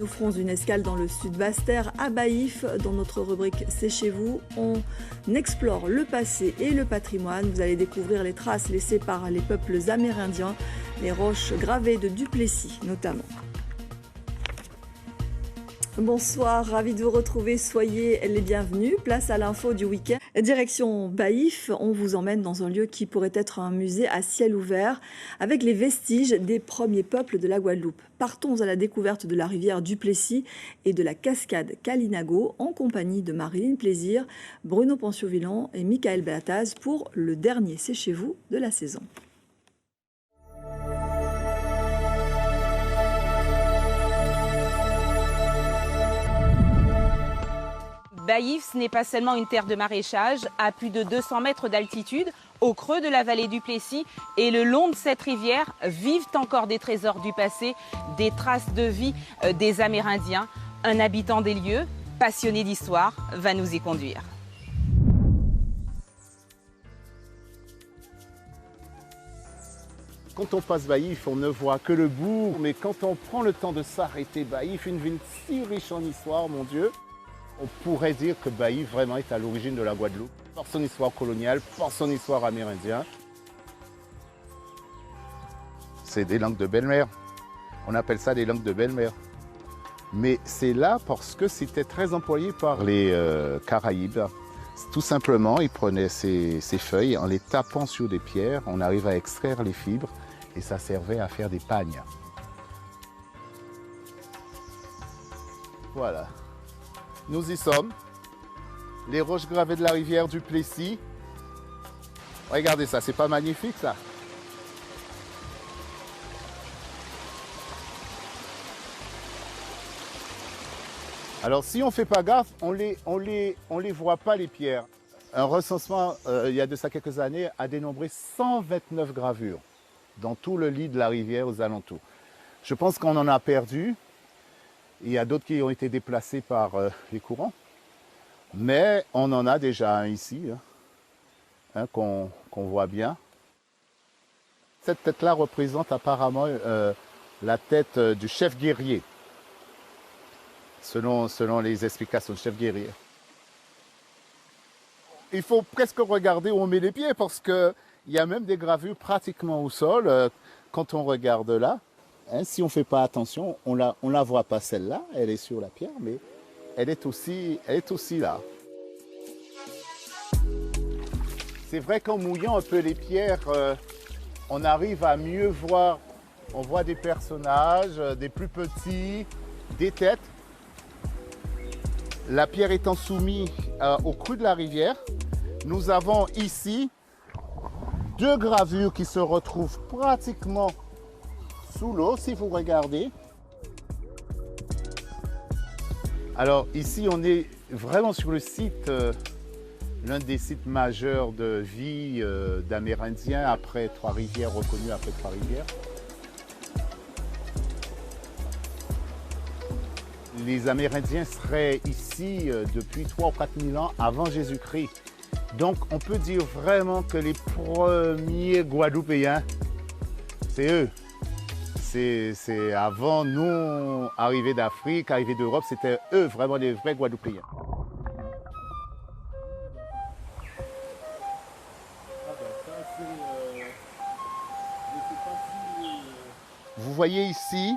Nous ferons une escale dans le sud Basse-Terre, à Baïf. Dans notre rubrique C'est chez vous, on explore le passé et le patrimoine. Vous allez découvrir les traces laissées par les peuples amérindiens, les roches gravées de Duplessis notamment. Bonsoir, ravi de vous retrouver, soyez les bienvenus. Place à l'info du week-end. Direction Baïf, on vous emmène dans un lieu qui pourrait être un musée à ciel ouvert avec les vestiges des premiers peuples de la Guadeloupe. Partons à la découverte de la rivière Duplessis et de la cascade Kalinago en compagnie de Marilyn Plaisir, Bruno Panciot-Villon et Michael Beataz pour le dernier C'est chez vous de la saison. Baïf, ce n'est pas seulement une terre de maraîchage. À plus de 200 mètres d'altitude, au creux de la vallée du Plessis et le long de cette rivière, vivent encore des trésors du passé, des traces de vie des Amérindiens. Un habitant des lieux, passionné d'histoire, va nous y conduire. Quand on passe Baïf, on ne voit que le bout, mais quand on prend le temps de s'arrêter, Baïf, une ville si riche en histoire, mon Dieu, on pourrait dire que Baïf vraiment est à l'origine de la Guadeloupe, par son histoire coloniale, par son histoire amérindienne. C'est des langues de belle-mère. On appelle ça des langues de belle-mère. Mais c'est là parce que c'était très employé par les Caraïbes. Tout simplement, ils prenaient ces feuilles, en les tapant sur des pierres, on arrive à extraire les fibres et ça servait à faire des pagnes. Voilà. Nous y sommes, les roches gravées de la rivière du Plessis. Regardez ça, c'est pas magnifique ça? Alors si on ne fait pas gaffe, on les voit pas les pierres. Un recensement, il y a de ça quelques années, a dénombré 129 gravures dans tout le lit de la rivière aux alentours. Je pense qu'on en a perdu. Il y a d'autres qui ont été déplacés par les courants. Mais on en a déjà un ici, qu'on voit bien. Cette tête-là représente apparemment la tête du chef guerrier, selon les explications du chef guerrier. Il faut presque regarder où on met les pieds parce qu'il y a même des gravures pratiquement au sol quand on regarde là. Si on ne fait pas attention, on la voit pas celle-là, elle est sur la pierre, mais elle est aussi là. C'est vrai qu'en mouillant un peu les pierres, on arrive à mieux voir. On voit des personnages, des plus petits, des têtes. La pierre étant soumise au cru de la rivière, nous avons ici deux gravures qui se retrouvent pratiquement sous l'eau, si vous regardez. Alors ici, on est vraiment sur le site, l'un des sites majeurs de vie d'Amérindiens après Trois-Rivières, reconnu après Trois-Rivières. Les Amérindiens seraient ici depuis 3 ou 4 000 ans avant Jésus-Christ. Donc on peut dire vraiment que les premiers Guadeloupéens, c'est eux. C'est avant nous, arrivés d'Afrique, arrivés d'Europe, c'était eux vraiment les vrais Guadeloupéens. Vous voyez ici,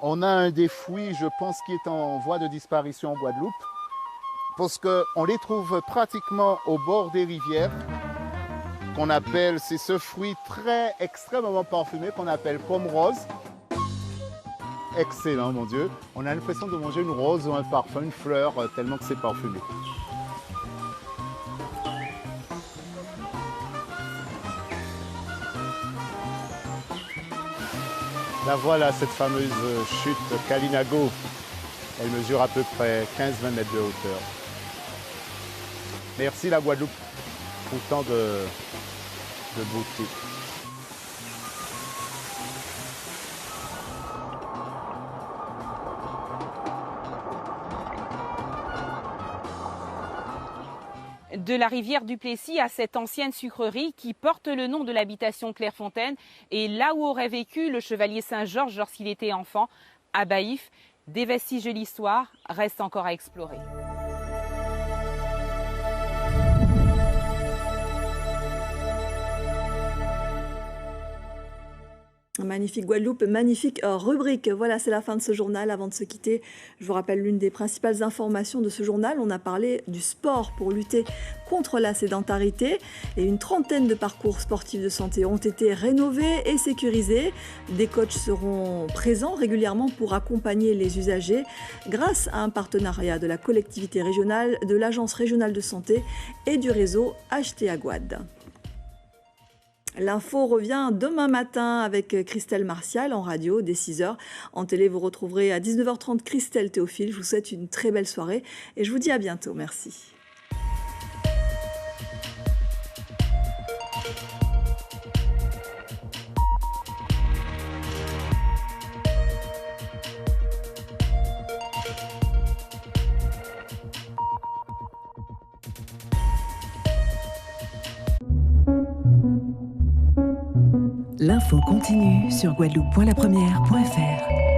on a un des fruits, je pense, qui est en voie de disparition en Guadeloupe, parce qu'on les trouve pratiquement au bord des rivières, qu'on appelle, c'est ce fruit extrêmement parfumé qu'on appelle pomme rose. Excellent, mon Dieu. On a l'impression de manger une rose ou un parfum, une fleur, tellement que c'est parfumé. Là voilà cette fameuse chute Kalinago. Elle mesure à peu près 15-20 mètres de hauteur. Merci la Guadeloupe pour tant de beauté. De la rivière du Plessis à cette ancienne sucrerie qui porte le nom de l'habitation Clairefontaine et là où aurait vécu le chevalier Saint-Georges lorsqu'il était enfant, à Baïf, Des vestiges de l'histoire restent encore à explorer. Magnifique Guadeloupe, magnifique rubrique. Voilà, c'est la fin de ce journal. Avant de se quitter, je vous rappelle l'une des principales informations de ce journal. On a parlé du sport pour lutter contre la sédentarité et une trentaine de parcours sportifs de santé ont été rénovés et sécurisés. Des coachs seront présents régulièrement pour accompagner les usagers grâce à un partenariat de la collectivité régionale, de l'Agence régionale de santé et du réseau HTA Guad. L'info revient demain matin avec Christelle Martial en radio dès 6h. En télé, vous retrouverez à 19h30 Christelle Théophile. Je vous souhaite une très belle soirée et je vous dis à bientôt. Merci. L'info continue sur guadeloupe.lapremière.fr.